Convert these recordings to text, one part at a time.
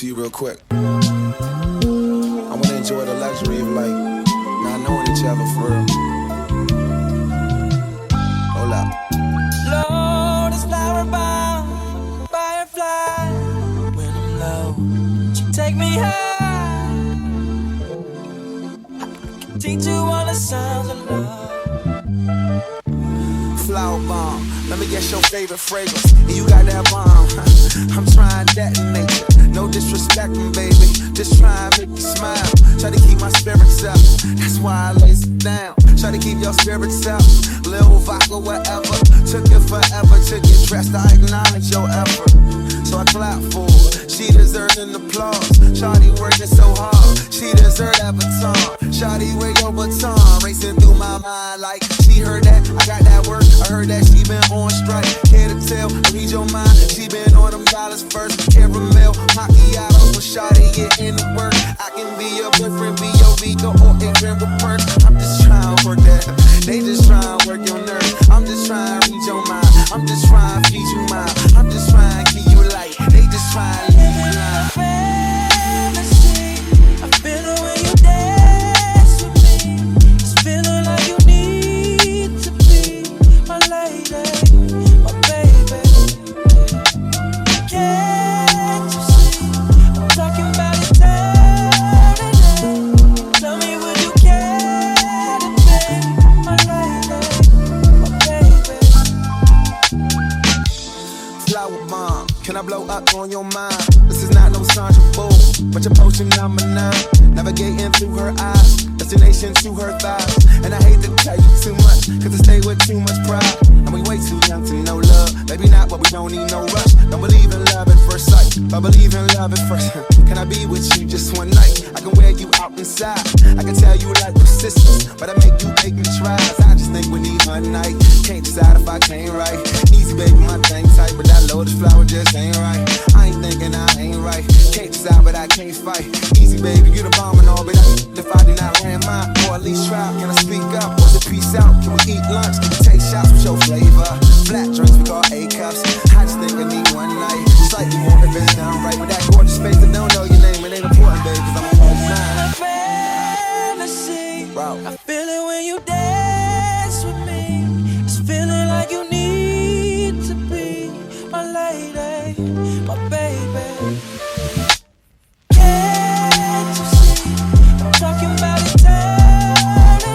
to you real quick. I want to enjoy the luxury of like not knowing each other for real. Hold up. Lord is flower bound, firefly. When I'm low, she take me high. I can teach you all the sounds of love. Flower bomb, let me guess your favorite fragrance. And you got that bomb, I'm trying that in nature. No disrespecting, baby, just try and make me smile. Try to keep my spirits up, that's why I lace it down. Try to keep your spirits up, little vodka, whatever. Took it forever to get dressed, I acknowledge your effort. So I clap for her, she deserves an applause. Shawty working so hard, she deserves that baton. Shawty with your baton, racing through my mind like she heard that, I got that work. I heard that she been on strike, care to tell, I read your mind. She been on them dollars first, caramel, macchiato. When shawty get in the work, I can be your boyfriend, be your Vito, or a grandpa perk. I'm just trying to work that, they just trying to work your nerves. I'm just trying to read your mind, I'm just trying to feed you mine. I'm just trying to keep you light, they just trying to leave you blind. Fantasy, I feel it when you dance with me. It's feeling like you need to be my lady, my baby. Can't you see? I'm talking about eternity. Tell me, would you care to be my lady, my baby? Flower bomb, can I blow up on your mind? This is not no Sandra Bullock, but your potion number 9. Navigating through her eyes, destination to her thighs. And I hate to tell you too much, cause I stay with too much pride. And we way too young to know love, maybe not, but we don't need no rush. Don't believe in love at first sight, but believe in love at first. Can I be with you just one night? I can wear you out inside, I can tell you like persistence, but I make you take me tries. I just think we need one night, can't decide if I can't right. Easy baby, my thing tight, but that lotus flower just ain't right. I ain't thinking I ain't right, can't decide but I can't fight. Easy baby, you the bomb and all, but if I did not land mine, or at least try, can I speak up? What's the peace out? Can we eat lunch? Can we take shots with your flavor? Black drinks we call A-cups, I just think I need one night. Slightly more if it's done right, with that gorgeous face that don't know your name, it ain't important baby, cause I'm a home sign. Fantasy, I feel it when you dance with me. It's feeling like you need to be my lady, my baby. Can't you see? I'm talking about eternity.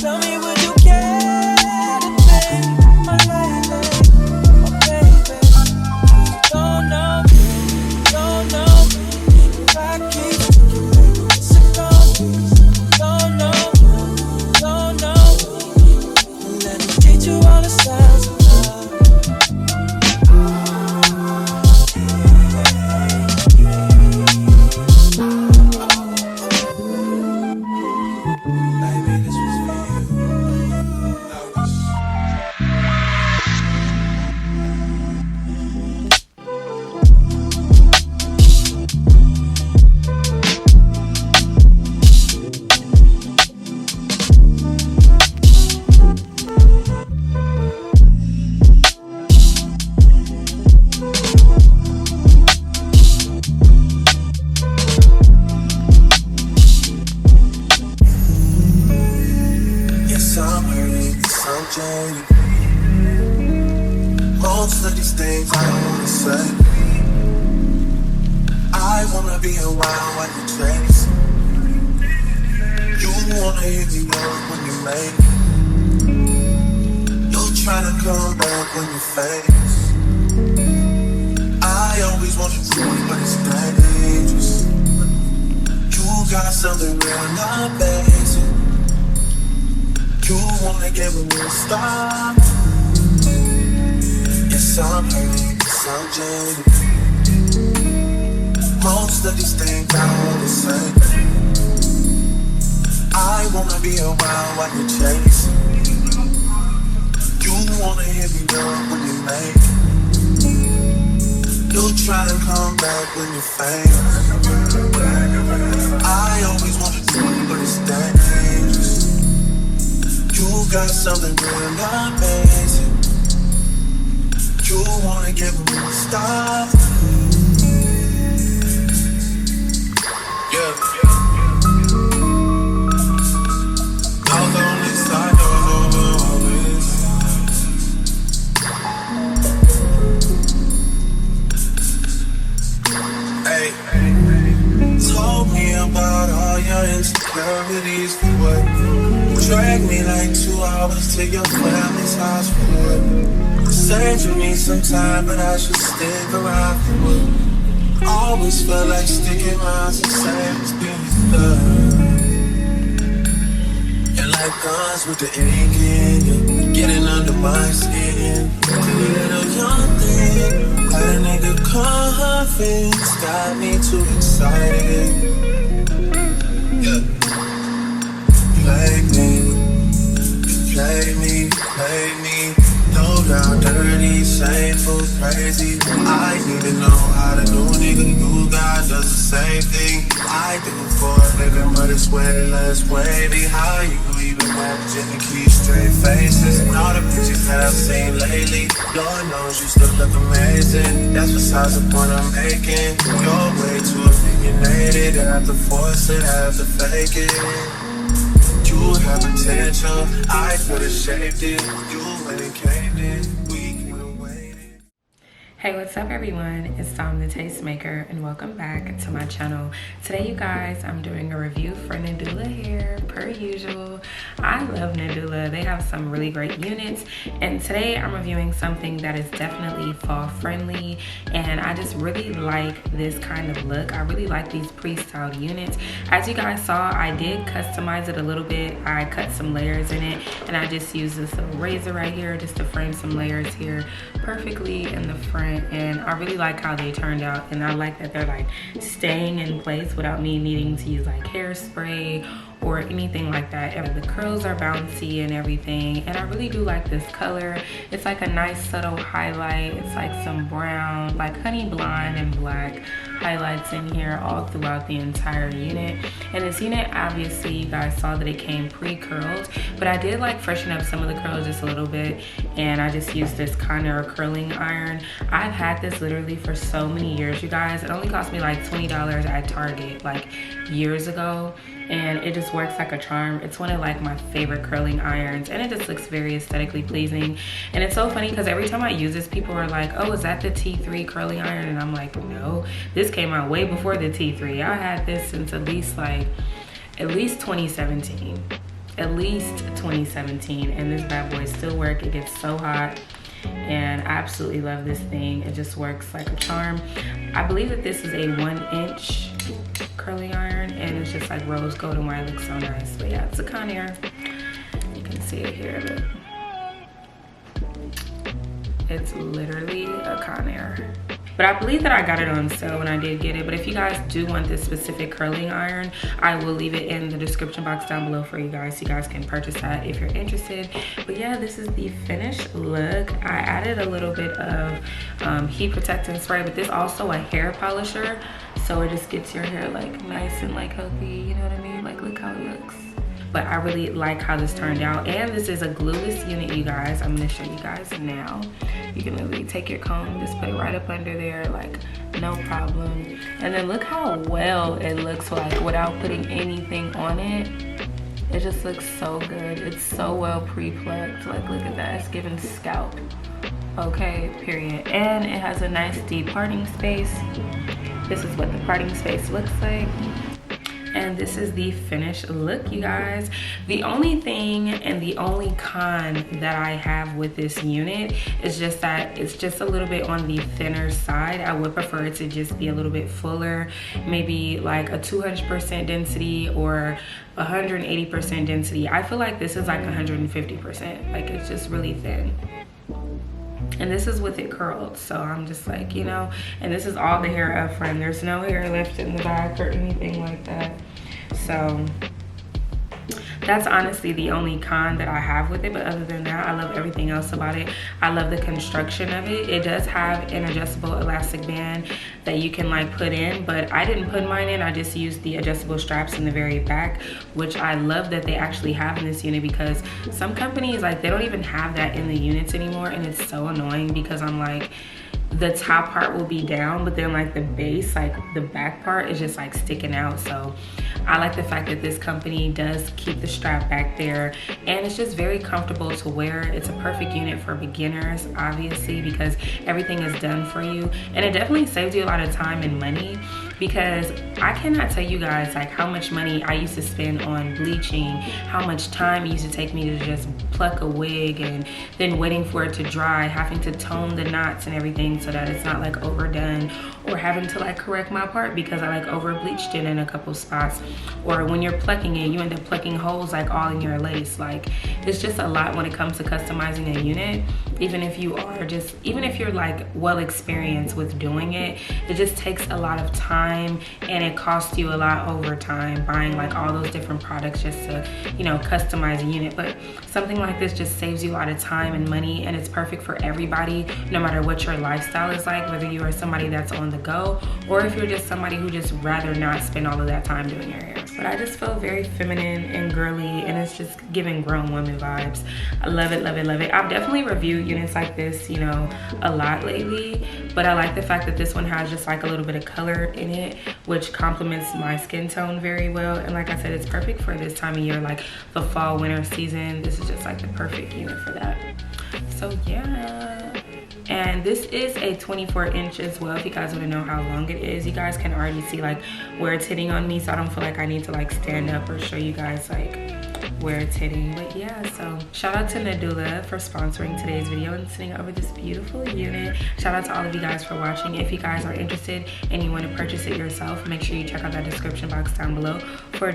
Tell me, would you care to be my lady, my baby? You don't know me, don't know me. If I keep sick on me, don't know me. Let me teach you all the sounds of love. Baby, this was for you. Yes, I'm hurting, yes, I'm jaded. Most of these things I wanna say. I wanna be around when you chase. You wanna hear me up when you make. You're trying to come back when you face. I always want you to, but it's dangerous. You got something real, not basic. You wanna give me a stop. Yes, I'm hurting, yes, I'm jaded. Most of these things I wanna say. I wanna be around when you chase. You wanna hear me up when you make. You try to come back when you fail. I always want you to, but it's dangerous. You got something real, not basic. You wanna give me a stop. flowers to your family's house for it. Said you need some time, but I should stick around for it. Always felt like sticking around's the same as being stuck. And like guns with the ink in, getting under my skin. Little young thing, had a nigga confidence, got me too excited. Yeah. Play me, no doubt, dirty, shameful, crazy. I need to know how the new nigga you got does the same thing I do for a living, but it's way less wavy. How you even managing to keep straight faces? And all the pictures that I've seen lately, Lord knows you still look amazing. That's besides the point I'm making. You're way too opinionated, I have to force it, I have to fake it. You have potential, I could've shaped it. You went and caved in, we could've waited. Hey, what's up everyone? It's Dom the Tastemaker and welcome back to my channel. Today you guys, I'm doing a review for Nadula hair per usual. I love Nadula. They have some really great units and today I'm reviewing something that is definitely fall friendly and I just really like this kind of look. I really like these pre-styled units. As you guys saw, I did customize it a little bit. I cut some layers in it and I just used this little razor right here just to frame some layers here perfectly in the front. And I really like how they turned out and I like that they're like staying in place without me needing to use like hairspray or anything like that. The curls are bouncy and everything and I really do like this color. It's like a nice subtle highlight. It's like some brown, like honey blonde and black highlights in here all throughout the entire unit. And this unit, obviously you guys saw that it came pre-curled, but I did like freshen up some of the curls just a little bit and I just used this Conair curling iron. I've had this literally for so many years, you guys. It only cost me like $20 at Target like years ago and it just works like a charm. It's one of like my favorite curling irons and it just looks very aesthetically pleasing. And it's so funny because every time I use this, people are like, oh, is that the T3 curling iron? And I'm like, no, this came out way before the T3. I had this since at least 2017. At least 2017 and this bad boy still works. It gets so hot and I absolutely love this thing. It just works like a charm. I believe that this is a 1-inch curling iron and it's just like rose gold and why it looks so nice. But yeah, it's a Conair. You can see it here, look. It's literally a Conair. But I believe that I got it on sale when I did get it. But if you guys do want this specific curling iron, I will leave it in the description box down below for you guys so you guys can purchase that if you're interested. But yeah, this is the finished look. I added a little bit of heat protectant spray, but this also a hair polisher. So it just gets your hair like nice and like healthy, you know what I mean? Like look how it looks. But I really like how this turned out. And this is a glueless unit, you guys. I'm gonna show you guys now. You can literally take your comb, just put it right up under there, like no problem. And then look how well it looks like without putting anything on it. It just looks so good. It's so well pre-plucked. Like look at that, it's giving scalp. Okay, period. And it has a nice deep parting space. This is what the parting space looks like. And this is the finished look, you guys. The only thing and the only con that I have with this unit is just that it's just a little bit on the thinner side. I would prefer it to just be a little bit fuller, maybe like a 200% density or 180% density. I feel like this is like 150%, like it's just really thin. And this is with it curled, so I'm just like, you know, and this is all the hair up front. There's no hair left in the back or anything like that. So that's honestly the only con that I have with it, but other than that, I love everything else about it. I love the construction of it. It does have an adjustable elastic band that you can like put in, but I didn't put mine in. I just used the adjustable straps in the very back, which I love that they actually have in this unit because some companies, like they don't even have that in the units anymore, and it's so annoying because I'm like, the top part will be down, but then like the base, like the back part is just like sticking out. So I like the fact that this company does keep the strap back there and it's just very comfortable to wear. It's a perfect unit for beginners, obviously, because everything is done for you and it definitely saves you a lot of time and money. because I cannot tell you guys like how much money I used to spend on bleaching, how much time it used to take me to just pluck a wig and then waiting for it to dry, having to tone the knots and everything so that it's not like overdone, or having to like correct my part because I like over bleached it in a couple spots, or when you're plucking it you end up plucking holes like all in your lace. Like it's just a lot when it comes to customizing a unit. Even if you're like well experienced with doing it, it just takes a lot of time and it costs you a lot over time buying like all those different products just to, you know, customize a unit. But something like this just saves you a lot of time and money, and it's perfect for everybody no matter what your lifestyle is like, whether you are somebody that's on the go or if you're just somebody who just rather not spend all of that time doing your hair. But I just feel very feminine and girly, and it's just giving grown women vibes. I love it, love it, love it. I've definitely reviewed units like this, you know, a lot lately, but I like the fact that this one has just like a little bit of color in it, which complements my skin tone very well. And like I said, it's perfect for this time of year, like the fall winter season. This is just like the perfect unit for that. So yeah. And this is a 24" as well. If you guys want to know how long it is, you guys can already see like where it's hitting on me, so I don't feel like I need to like stand up or show you guys like where it's hitting. But yeah, so shout out to Nadula for sponsoring today's video and sending over this beautiful unit. Shout out to all of you guys for watching. If you guys are interested and you want to purchase it yourself, make sure you check out that description box down below for a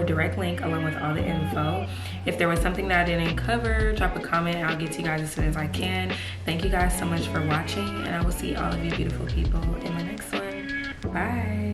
direct link along with all the info. If there was something that I didn't cover, drop a comment and I'll get to you guys as soon as I can. Thank you guys so much for watching, and I will see all of you beautiful people in my next one. Bye.